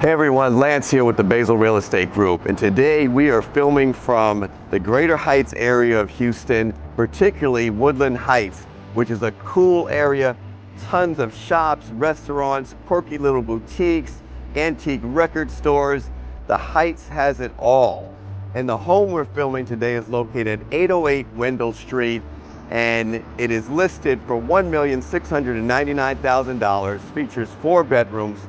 Hey everyone, Lance here with the Basil Real Estate Group, and today we are filming from the Greater Heights area of Houston, particularly Woodland Heights, which is a cool area, tons of shops, restaurants, quirky little boutiques, antique record stores. The Heights has it all. And the home we're filming today is located at 808 Wendell Street, and it is listed for $1,699,000, features 4 bedrooms,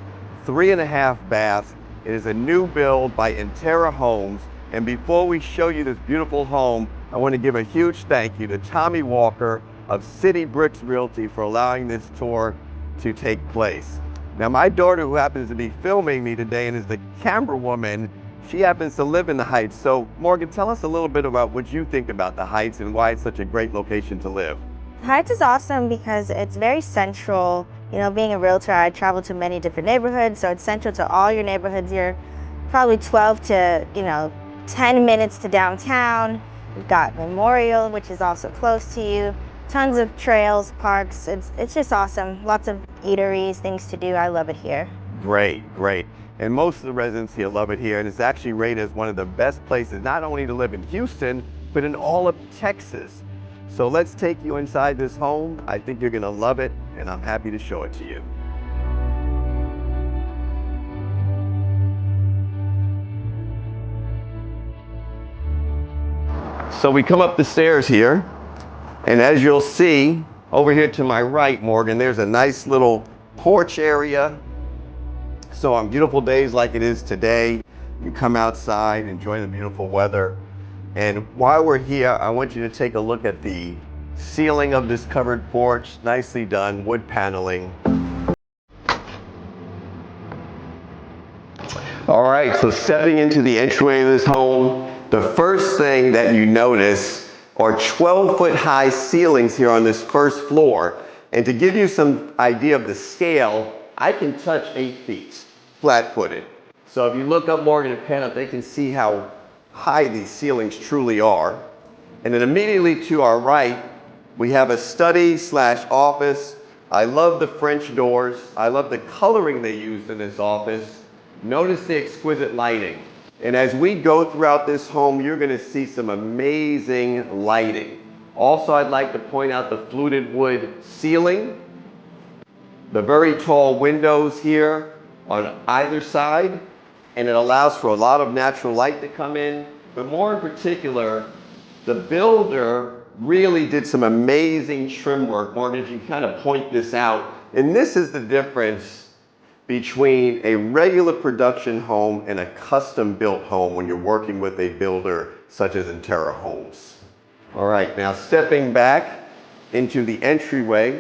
3.5 baths. It is a new build by Enterra Homes. And before we show you this beautiful home, I want to give a huge thank you to Tommy Walker of Brix Realty for allowing this tour to take place. Now, my daughter, who happens to be filming me today and is the camera woman, she happens to live in the Heights. So Morgan, tell us a little bit about what you think about the Heights and why it's such a great location to live. Heights is awesome because it's very central. You know, being a realtor, I travel to many different neighborhoods, so it's central to all your neighborhoods. You're probably 12 to, 10 minutes to downtown. You've got Memorial, which is also close to you. Tons of trails, parks. It's just awesome. Lots of eateries, things to do. I love it here. Great, great. And most of the residents here love it here, and it's actually rated as one of the best places, not only to live in Houston, but in all of Texas. So let's take you inside this home. I think you're gonna love it, and I'm happy to show it to you. So we come up the stairs here, and as you'll see, over here to my right, Morgan, there's a nice little porch area. So on beautiful days like it is today, you come outside, enjoy the beautiful weather. And while we're here, I want you to take a look at the ceiling of this covered porch. Nicely done, wood paneling. All right, so stepping into the entryway of this home, the first thing that you notice are 12-foot high ceilings here on this first floor. And to give you some idea of the scale, I can touch 8 feet, flat-footed. So if you look up, Morgan, and pan up, they can see how high these ceilings truly are. And then immediately to our right, we have a study/office. I love the French doors. I love the coloring they used in this office. Notice the exquisite lighting. And as we go throughout this home, you're gonna see some amazing lighting. Also, I'd like to point out the fluted wood ceiling, the very tall windows here on either side, and it allows for a lot of natural light to come in. But more in particular, the builder really did some amazing trim work. Morgan, if you kind of point this out, and this is the difference between a regular production home and a custom built home when you're working with a builder such as Enterra Homes. All right, now stepping back into the entryway,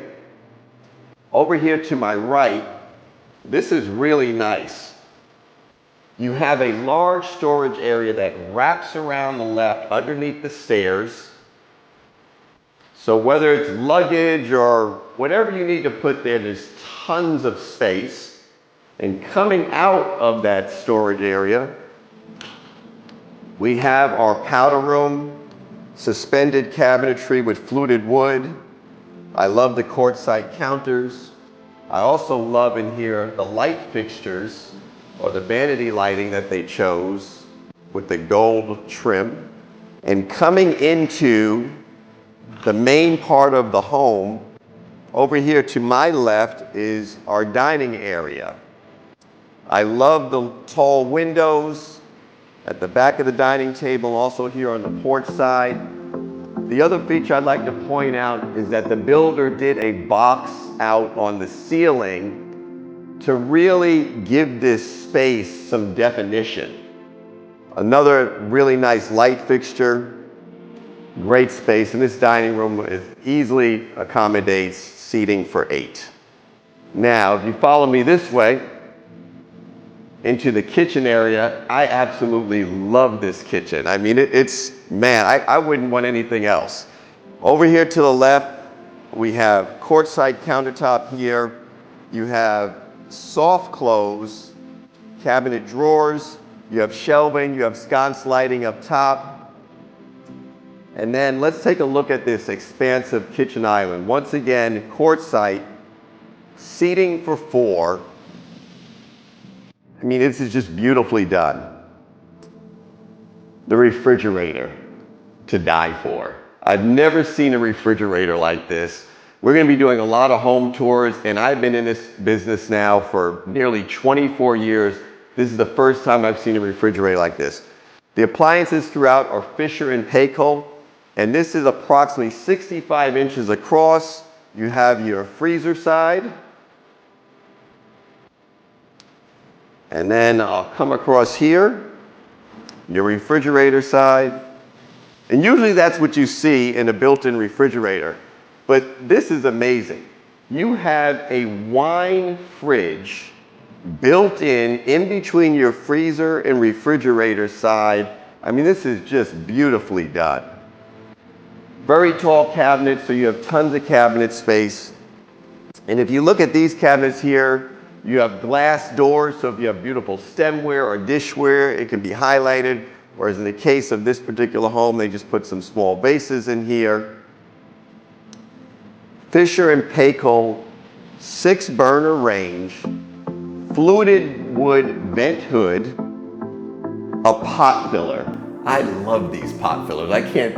over here to my right, this is really nice. You have a large storage area that wraps around the left underneath the stairs. So whether it's luggage or whatever you need to put there, there's tons of space. And coming out of that storage area, we have our powder room, suspended cabinetry with fluted wood. I love the quartzite counters. I also love in here the light fixtures, or the vanity lighting that they chose with the gold trim. And coming into the main part of the home, over here to my left is our dining area. I love the tall windows at the back of the dining table, also here on the porch side. The other feature I'd like to point out is that the builder did a box out on the ceiling to really give this space some definition. Another really nice light fixture, great space, and this dining room easily accommodates seating for 8. Now, if you follow me this way into the kitchen area, I absolutely love this kitchen. I mean, I wouldn't want anything else. Over here to the left, we have quartzite countertop here. You have soft close cabinet drawers, you have shelving, you have sconce lighting up top. And then let's take a look at this expansive kitchen island. Once again, quartzite, seating for 4. I mean, this is just beautifully done. The refrigerator, to die for. I've never seen a refrigerator like this. We're going to be doing a lot of home tours, and I've been in this business now for nearly 24 years. This is the first time I've seen a refrigerator like this. The appliances throughout are Fisher and Paykel, and this is approximately 65 inches across. You have your freezer side, and then I'll come across here, your refrigerator side. And usually that's what you see in a built-in refrigerator. But this is amazing. You have a wine fridge built in between your freezer and refrigerator side. I mean, this is just beautifully done. Very tall cabinets, so you have tons of cabinet space. And if you look at these cabinets here, you have glass doors, so if you have beautiful stemware or dishware, it can be highlighted. Whereas in the case of this particular home, they just put some small vases in here. Fisher and Paykel 6-burner range, fluted wood vent hood, a pot filler. I love these pot fillers. I can't.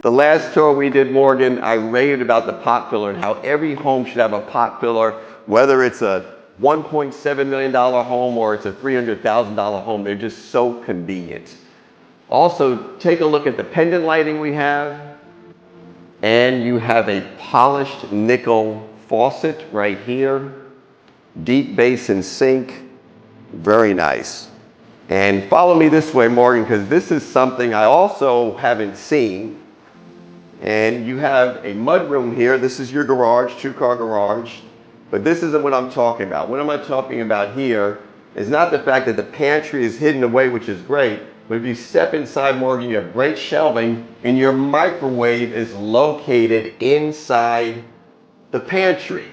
The last tour we did, Morgan, I raved about the pot filler and how every home should have a pot filler, whether it's a $1.7 million home or it's a $300,000 home. They're just so convenient. Also, take a look at the pendant lighting we have. And you have a polished nickel faucet right here. Deep basin sink. Very nice. And follow me this way, Morgan, because this is something I also haven't seen. And you have a mudroom here. This is your garage, 2-car garage. But this isn't what I'm talking about. What am I talking about here is not the fact that the pantry is hidden away, which is great. But if you step inside, Morgan, you have great shelving, and your microwave is located inside the pantry.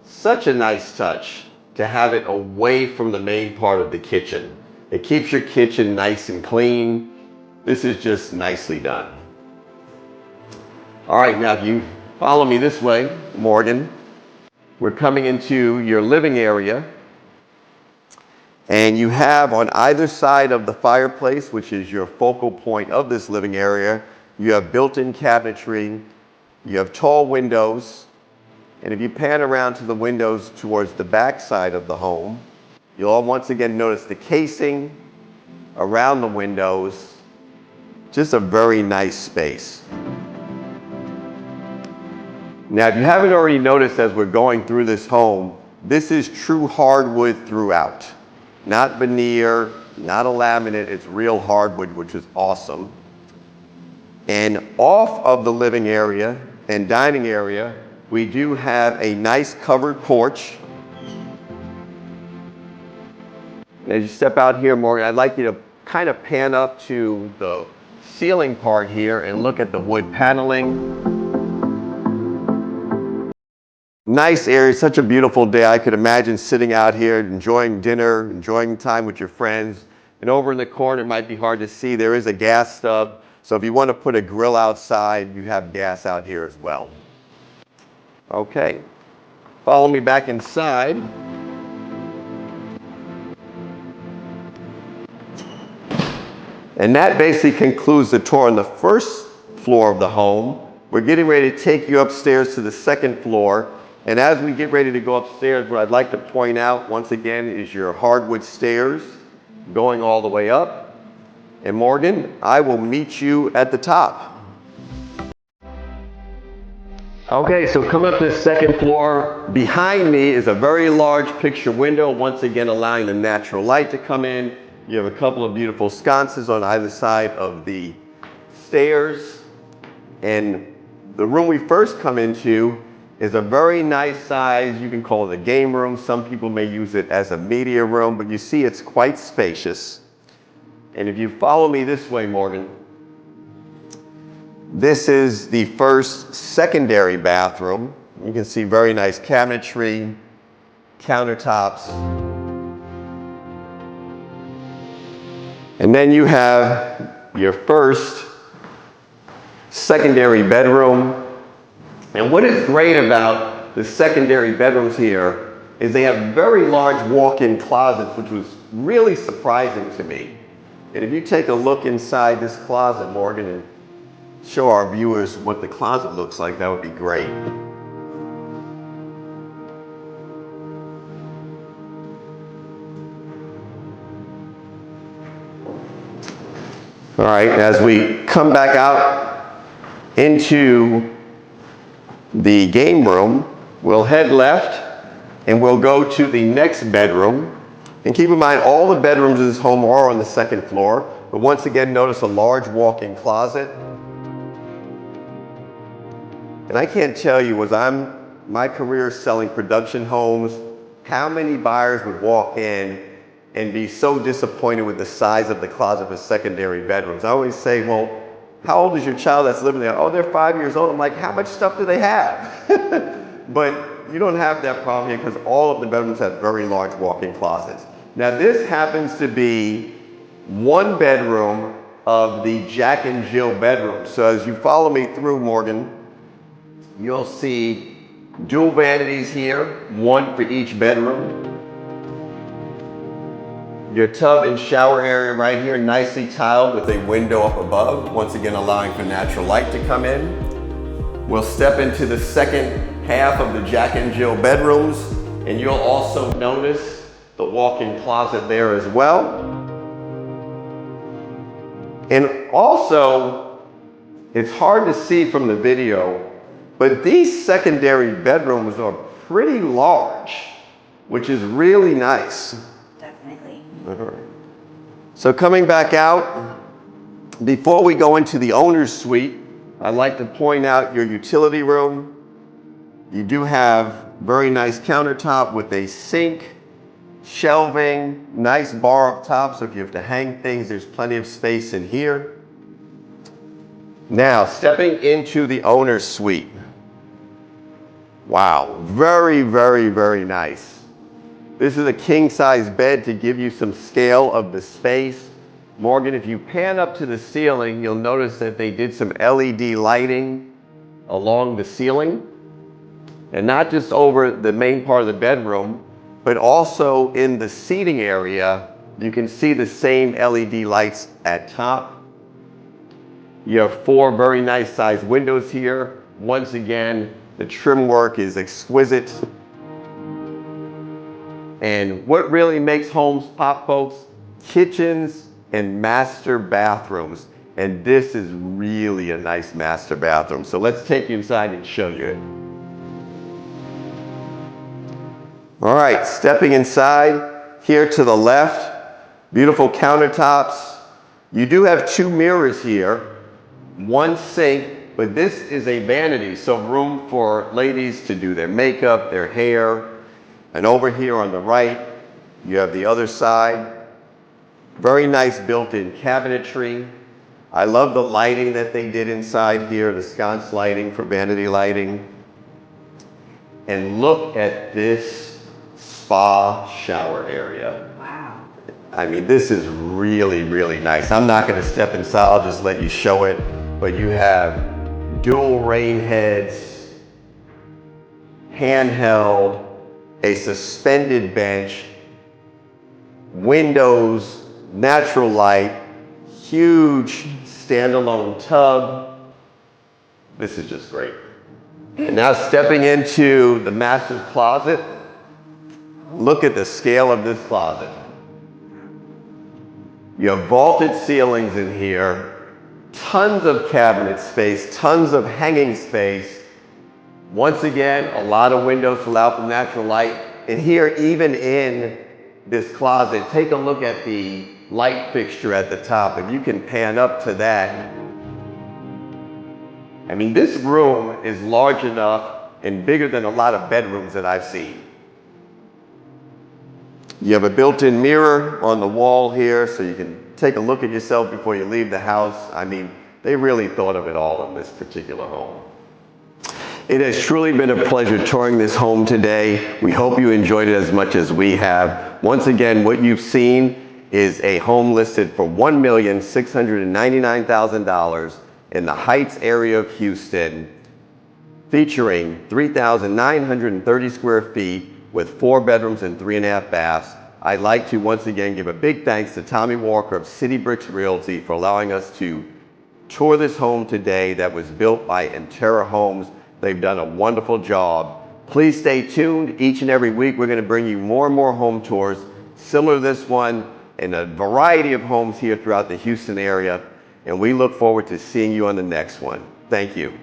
Such a nice touch to have it away from the main part of the kitchen. It keeps your kitchen nice and clean. This is just nicely done. All right, now if you follow me this way, Morgan, we're coming into your living area. And you have on either side of the fireplace, which is your focal point of this living area, you have built-in cabinetry, you have tall windows, and if you pan around to the windows towards the back side of the home, you'll once again notice the casing around the windows. Just a very nice space. Now, if you haven't already noticed as we're going through this home, this is true hardwood throughout. Not veneer, not a laminate, it's real hardwood, which is awesome. And off of the living area and dining area, we do have a nice covered porch. As you step out here, Morgan, I'd like you to kind of pan up to the ceiling part here and look at the wood paneling. Nice area, such a beautiful day. I could imagine sitting out here, enjoying dinner, enjoying time with your friends. And over in the corner, it might be hard to see, there is a gas stub. So if you want to put a grill outside, you have gas out here as well. Okay, follow me back inside. And that basically concludes the tour on the first floor of the home. We're getting ready to take you upstairs to the second floor. And as we get ready to go upstairs, what I'd like to point out once again is your hardwood stairs going all the way up. And Morgan, I will meet you at the top. Okay, so come up this second floor. Behind me is a very large picture window, once again allowing the natural light to come in. You have a couple of beautiful sconces on either side of the stairs. And the room we first come into is a very nice size. You can call it a game room. Some people may use it as a media room, but you see it's quite spacious. And if you follow me this way, Morgan, this is the first secondary bathroom. You can see very nice cabinetry, countertops. And then you have your first secondary bedroom. And what is great about the secondary bedrooms here is they have very large walk-in closets, which was really surprising to me. And if you take a look inside this closet, Morgan, and show our viewers what the closet looks like, that would be great. All right, as we come back out into the game room, we'll head left and we'll go to the next bedroom. And keep in mind, all the bedrooms in this home are on the second floor, but once again, notice a large walk-in closet. And I can't tell you, my career selling production homes, how many buyers would walk in and be so disappointed with the size of the closet for secondary bedrooms. I always say, well, how old is your child that's living there? Oh, they're 5 years old. I'm like, how much stuff do they have? But you don't have that problem here because all of the bedrooms have very large walk-in closets. Now this happens to be one bedroom of the Jack and Jill bedroom. So as you follow me through, Morgan, you'll see dual vanities here, one for each bedroom. Your tub and shower area right here, nicely tiled with a window up above, once again allowing for natural light to come in. We'll step into the second half of the Jack and Jill bedrooms, and you'll also notice the walk-in closet there as well. And also, it's hard to see from the video, but these secondary bedrooms are pretty large, which is really nice. Definitely. All right. So coming back out, before we go into the owner's suite, I'd like to point out your utility room. You do have very nice countertop with a sink, shelving, nice bar up top, so if you have to hang things, there's plenty of space in here. Now, stepping into the owner's suite. Wow, very, very, very nice. This is a king-size bed to give you some scale of the space. Morgan, if you pan up to the ceiling, you'll notice that they did some LED lighting along the ceiling. And not just over the main part of the bedroom, but also in the seating area, you can see the same LED lights at top. You have 4 very nice sized windows here. Once again, the trim work is exquisite. And what really makes homes pop, folks? Kitchens and master bathrooms. And this is really a nice master bathroom. So let's take you inside and show you it. All right, stepping inside, here to the left, beautiful countertops. You do have 2 mirrors here, 1 sink, but this is a vanity, so room for ladies to do their makeup, their hair. And over here on the right, you have the other side. Very nice built-in cabinetry. I love the lighting that they did inside here, the sconce lighting for vanity lighting. And look at this spa shower area. Wow. I mean, this is really, really nice. I'm not gonna step inside, I'll just let you show it. But you have dual rain heads, handheld, a suspended bench, windows, natural light, huge standalone tub. This is just great. And now stepping into the massive closet, look at the scale of this closet. You have vaulted ceilings in here, tons of cabinet space, tons of hanging space. Once again, a lot of windows to allow for natural light. And here, even in this closet, take a look at the light fixture at the top. If you can pan up to that. I mean, this room is large enough and bigger than a lot of bedrooms that I've seen. You have a built-in mirror on the wall here, so you can take a look at yourself before you leave the house. I mean, they really thought of it all in this particular home. It has truly been a pleasure touring this home today. We hope you enjoyed it as much as we have. Once again, what you've seen is a home listed for $1,699,000 in the Heights area of Houston, featuring 3,930 square feet, with 4 bedrooms and 3.5 baths. I'd like to once again give a big thanks to Tommy Walker of City Brix Realty for allowing us to tour this home today that was built by Enterra Homes. They've done a wonderful job. Please stay tuned. Each and every week we're going to bring you more and more home tours similar to this one in a variety of homes here throughout the Houston area. And we look forward to seeing you on the next one. Thank you.